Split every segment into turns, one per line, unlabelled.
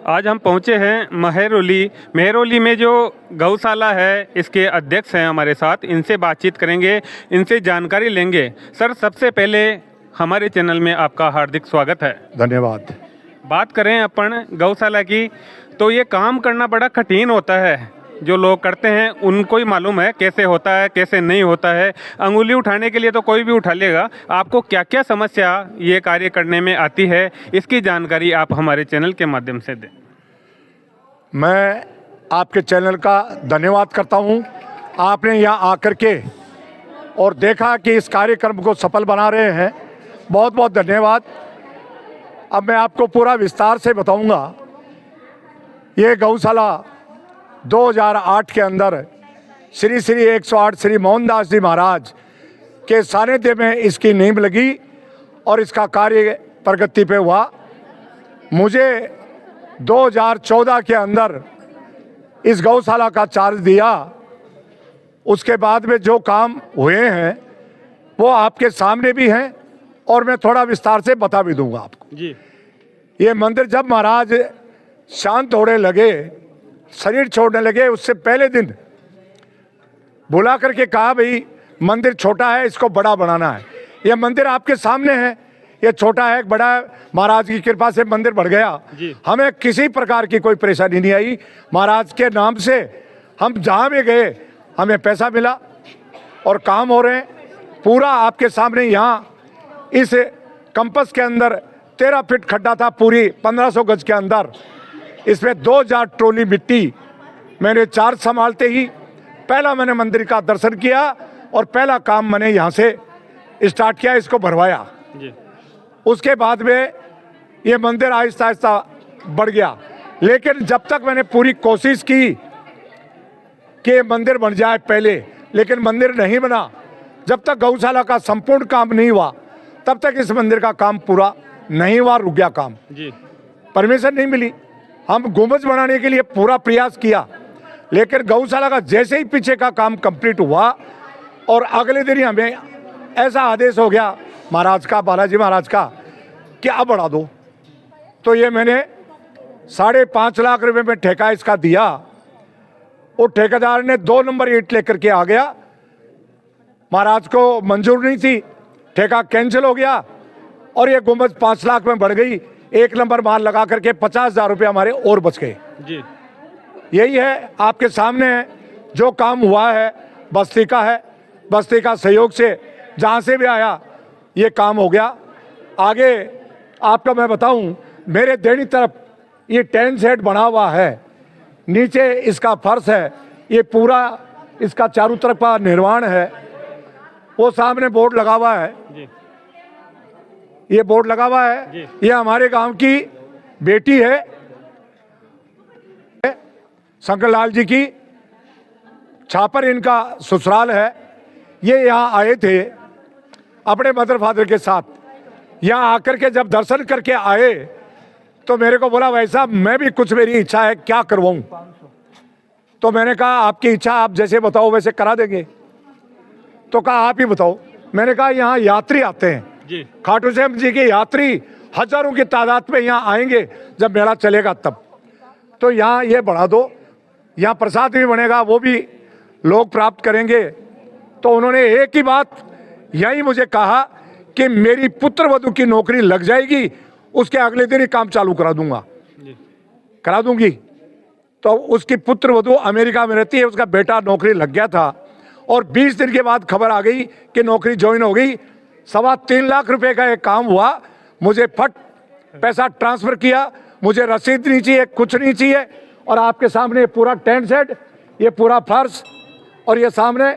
आज हम पहुंचे हैं महरौली। महरौली में जो गौशाला है, इसके अध्यक्ष हैं हमारे साथ। इनसे बातचीत करेंगे, इनसे जानकारी लेंगे। सर, सबसे पहले हमारे चैनल में आपका हार्दिक स्वागत है।
धन्यवाद।
बात करें अपन गौशाला की, तो ये काम करना बड़ा कठिन होता है। जो लोग करते हैं उनको ही मालूम है कैसे होता है, कैसे नहीं होता है। अंगुली उठाने के लिए तो कोई भी उठा लेगा। आपको क्या क्या समस्या ये कार्य करने में आती है, इसकी जानकारी आप हमारे चैनल के माध्यम से दें।
मैं आपके चैनल का धन्यवाद करता हूं। आपने यहाँ आकर के और देखा कि इस कार्यक्रम को सफल बना रहे हैं, बहुत बहुत धन्यवाद। अब मैं आपको पूरा विस्तार से बताऊंगा। ये गौशाला 2008 के अंदर श्री 108 श्री मोहनदास जी महाराज के सानिध्य में इसकी नींव लगी और इसका कार्य प्रगति पे हुआ। मुझे 2014 के अंदर इस गौशाला का चार्ज दिया। उसके बाद में जो काम हुए हैं वो आपके सामने भी हैं और मैं थोड़ा विस्तार से बता भी दूंगा आपको
जी।
ये मंदिर जब महाराज शांत होने लगे, शरीर छोड़ने लगे, उससे पहले दिन बुला करके कहा, भाई मंदिर छोटा है, इसको बड़ा बनाना है। ये मंदिर आपके सामने है, ये छोटा है, बड़ा है। महाराज की कृपा से मंदिर बढ़ गया। हमें किसी प्रकार की कोई परेशानी नहीं आई। महाराज के नाम से हम जहाँ भी गए हमें पैसा मिला और काम हो रहे हैं। पूरा आपके सामने यहाँ इस कंपस के अंदर 13 फीट खड्डा था, पूरी 1500 गज के अंदर। इसमें 2000 ट्रोली मिट्टी मैंने चार्ज संभालते ही पहला मैंने मंदिर का दर्शन किया और पहला काम मैंने यहाँ से स्टार्ट किया, इसको भरवाया जी। उसके बाद में ये मंदिर आहिस्ता आहिस्ता बढ़ गया। लेकिन जब तक मैंने पूरी कोशिश की कि मंदिर बन जाए पहले, लेकिन मंदिर नहीं बना। जब तक गौशाला का संपूर्ण काम नहीं हुआ तब तक इस मंदिर का काम पूरा नहीं हुआ, रुक गया काम जी। परमिशन नहीं मिली। हम गुंबज बनाने के लिए पूरा प्रयास किया, लेकिन गौशाला का जैसे ही पीछे का काम कंप्लीट हुआ और अगले दिन ही हमें ऐसा आदेश हो गया महाराज का, बालाजी महाराज का, कि अब बढ़ा दो। तो ये मैंने 5.5 लाख रुपए में ठेका इसका दिया। वो ठेकेदार ने 2 नंबर ईंट लेकर के आ गया। महाराज को मंजूर नहीं थी, ठेका कैंसिल हो गया और ये गुंबज 5 लाख में बढ़ गई। 1 नंबर माल लगा करके 50,000 रुपये हमारे और बच गए जी। यही है आपके सामने है। जो काम हुआ है बस्ती का है, बस्ती का सहयोग से जहाँ से भी आया ये काम हो गया। आगे आपको मैं बताऊं, मेरे देनी तरफ ये टेंट सेट बना हुआ है, नीचे इसका फर्श है, ये पूरा इसका चारों तरफ का निर्माण है। वो सामने बोर्ड लगा हुआ है जी। ये बोर्ड लगा हुआ है, ये हमारे गांव की बेटी है, शंकरलाल जी की। छापर इनका ससुराल है। ये यहाँ आए थे अपने मदर फादर के साथ। यहाँ आकर के जब दर्शन करके आए तो मेरे को बोला, भाई साहब मैं भी कुछ, मेरी इच्छा है, क्या करवाऊं। तो मैंने कहा आपकी इच्छा, आप जैसे बताओ वैसे करा देंगे। तो कहा आप ही बताओ। मैंने कहा यहाँ यात्री आते हैं जी, खाटू श्याम जी के यात्री हजारों की तादाद में यहाँ आएंगे जब मेला चलेगा तब। तो यहाँ ये बढ़ा दो, यहाँ प्रसाद भी बनेगा, वो भी लोग प्राप्त करेंगे। तो उन्होंने एक ही बात यही मुझे कहा कि मेरी पुत्र वधू की नौकरी लग जाएगी, उसके अगले दिन ही काम चालू करा दूंगा, करा दूंगी। तो उसकी पुत्र वधू अमेरिका में रहती है, उसका बेटा नौकरी लग गया था और 20 दिन के बाद खबर आ गई कि नौकरी ज्वाइन हो गई। 3.25 लाख रुपए का एक काम हुआ। मुझे फट पैसा ट्रांसफर किया, मुझे रसीद नहीं चाहिए, कुछ नहीं चाहिए। और आपके सामने पूरा टेंट सेट, ये पूरा फर्श और ये सामने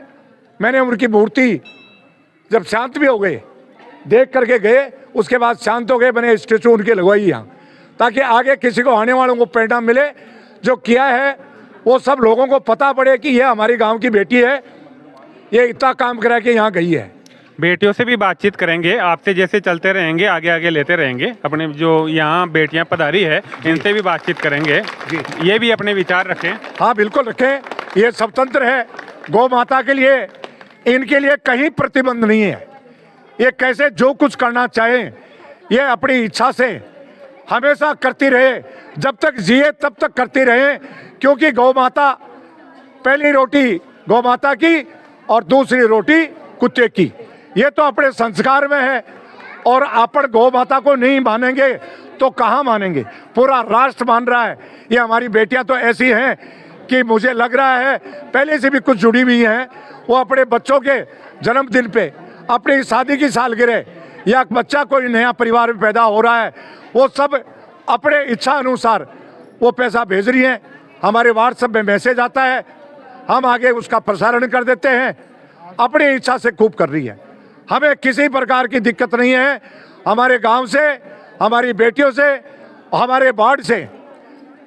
मैंने उनकी मूर्ति जब शांत भी हो गए, देख करके गए, उसके बाद शांत हो गए, मैंने स्टेचू उनके लगवाई यहाँ, ताकि आगे किसी को, आने वालों को प्रेरणा मिले। जो किया है वो सब लोगों को पता पड़े कि ये हमारी गांव की बेटी है, ये इतना काम करा के यहाँ गई है।
बेटियों से भी बातचीत करेंगे, आपसे जैसे चलते रहेंगे, आगे आगे लेते रहेंगे। अपने जो यहाँ बेटियाँ पधारी है इनसे भी बातचीत करेंगे जी। ये भी अपने विचार रखें।
हाँ बिल्कुल रखें। ये स्वतंत्र है गौ माता के लिए, इनके लिए कहीं प्रतिबंध नहीं है। ये कैसे जो कुछ करना चाहें, ये अपनी इच्छा से हमेशा करती रहे, जब तक जिए तब तक करती रहे, क्योंकि गौ माता पहली रोटी गौ माता की और दूसरी रोटी कुत्ते की, ये तो अपने संस्कार में है। और अपन गौ माता को नहीं मानेंगे तो कहाँ मानेंगे, पूरा राष्ट्र मान रहा है। ये हमारी बेटियां तो ऐसी हैं कि मुझे लग रहा है पहले से भी कुछ जुड़ी हुई हैं, वो अपने बच्चों के जन्मदिन पे, अपनी शादी की सालगिरह या बच्चा कोई नया परिवार में पैदा हो रहा है, वो सब अपने इच्छा अनुसार वो पैसा भेज रही हैं। हमारे व्हाट्सएप में मैसेज आता है, हम आगे उसका प्रसारण कर देते हैं, अपनी इच्छा से खूब कर रही है। हमें किसी प्रकार की दिक्कत नहीं है। हमारे गांव से, हमारी बेटियों से, हमारे वार्ड से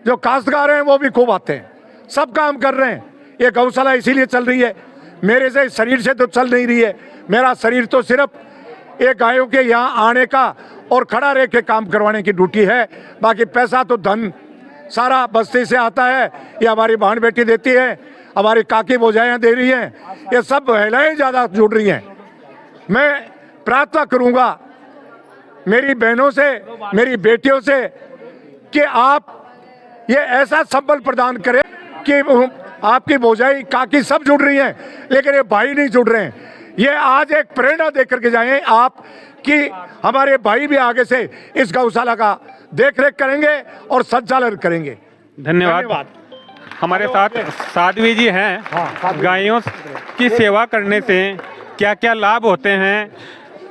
जो काश्तकार हैं वो भी खूब आते हैं, सब काम कर रहे हैं। ये गौशाला इसीलिए चल रही है, मेरे से शरीर से तो चल नहीं रही है। मेरा शरीर तो सिर्फ एक गायों के यहाँ आने का और खड़ा रह के काम करवाने की ड्यूटी है। बाकी पैसा तो धन सारा बस्ती से आता है, ये हमारी बहन बेटी देती है, हमारी काकी भौजाइयाँ दे रही हैं, ये सब महिलाएं ज़्यादा जुड़ रही हैं। मैं प्रार्थना करूँगा मेरी बहनों से, मेरी बेटियों से कि आप ये ऐसा संबल प्रदान करें कि आपकी भौजाई काकी सब जुड़ रही हैं, लेकिन ये भाई नहीं जुड़ रहे हैं। ये आज एक प्रेरणा दे करके जाएं आप कि हमारे भाई भी आगे से इस गौशाला का देख रेख करेंगे और संचालन करेंगे।
धन्यवाद। हमारे साथ साध्वी जी हैं। गायों की सेवा करने से क्या क्या लाभ होते हैं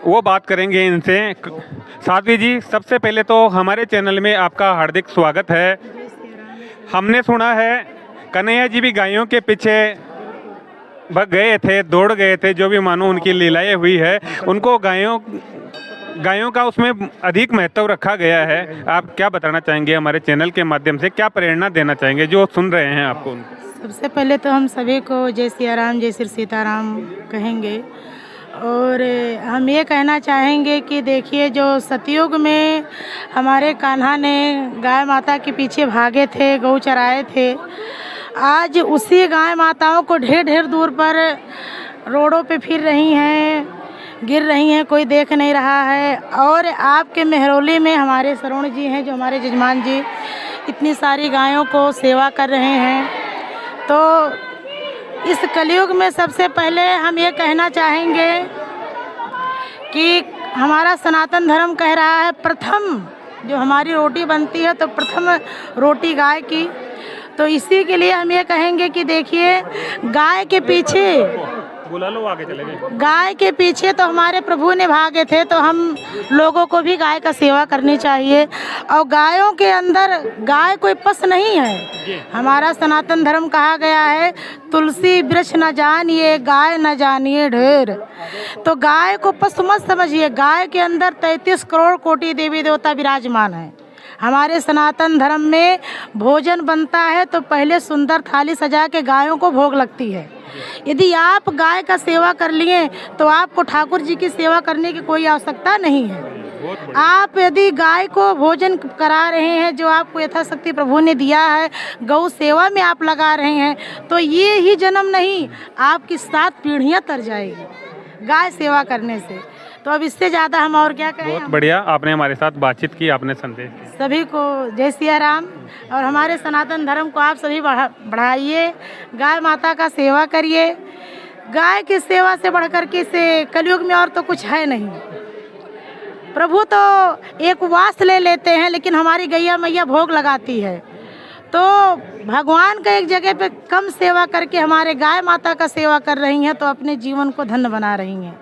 वो बात करेंगे इनसे। साध्वी जी, सबसे पहले तो हमारे चैनल में आपका हार्दिक स्वागत है। हमने सुना है कन्हैया जी भी गायों के पीछे भग गए थे, दौड़ गए थे, जो भी मानो उनकी लीलाएं हुई है, उनको गायों का उसमें अधिक महत्व रखा गया है। आप क्या बताना चाहेंगे हमारे चैनल के माध्यम से, क्या प्रेरणा देना चाहेंगे जो सुन रहे हैं आपको?
सबसे पहले तो हम सभी को जय सिया राम, जय श्री सीताराम कहेंगे। और हम ये कहना चाहेंगे कि देखिए, जो सतयुग में हमारे कान्हा ने गाय माता के पीछे भागे थे, गौ चराए थे, आज उसी गाय माताओं को ढेर ढेर दूर पर रोडों पे फिर रही हैं, गिर रही हैं, कोई देख नहीं रहा है। और आपके मेहरौली में हमारे श्रवण जी हैं, जो हमारे जजमान जी इतनी सारी गायों को सेवा कर रहे हैं। तो इस कलयुग में सबसे पहले हम ये कहना चाहेंगे कि हमारा सनातन धर्म कह रहा है प्रथम जो हमारी रोटी बनती है तो प्रथम रोटी गाय की। तो इसी के लिए हम ये कहेंगे कि देखिए, गाय के पीछे
बुला लो, आगे चले गए।
गाय के पीछे तो हमारे प्रभु ने भागे थे, तो हम लोगों को भी गाय का सेवा करनी चाहिए। और गायों के अंदर गाय कोई पशु नहीं है। हमारा सनातन धर्म कहा गया है, तुलसी वृक्ष न जानिए, गाय न जानिए ढेर। तो गाय को पशु मत समझिए, गाय के अंदर 33 करोड़ कोटि देवी देवता विराजमान है। हमारे सनातन धर्म में भोजन बनता है तो पहले सुंदर थाली सजा के गायों को भोग लगती है। यदि आप गाय का सेवा कर लिए तो आपको ठाकुर जी की सेवा करने की कोई आवश्यकता नहीं है। आप यदि गाय को भोजन करा रहे हैं, जो आपको यथाशक्ति प्रभु ने दिया है, गौ सेवा में आप लगा रहे हैं, तो ये ही जन्म नहीं, आपकी 7 पीढ़ियां तर जाएगी गाय सेवा करने से। तो अब इससे ज़्यादा हम और क्या कहें।
बहुत बढ़िया, आपने हमारे साथ बातचीत की, आपने संदेश दिया।
सभी को जय सिया राम। और हमारे सनातन धर्म को आप सभी बढ़ाइए, गाय माता का सेवा करिए। गाय की सेवा से बढ़कर के से कलयुग में और तो कुछ है नहीं। प्रभु तो एक उपवास ले लेते हैं, लेकिन हमारी गैया मैया भोग लगाती है। तो भगवान का एक जगह पे कम सेवा करके हमारे गाय माता का सेवा कर रही हैं, तो अपने जीवन को धन्य बना रही हैं।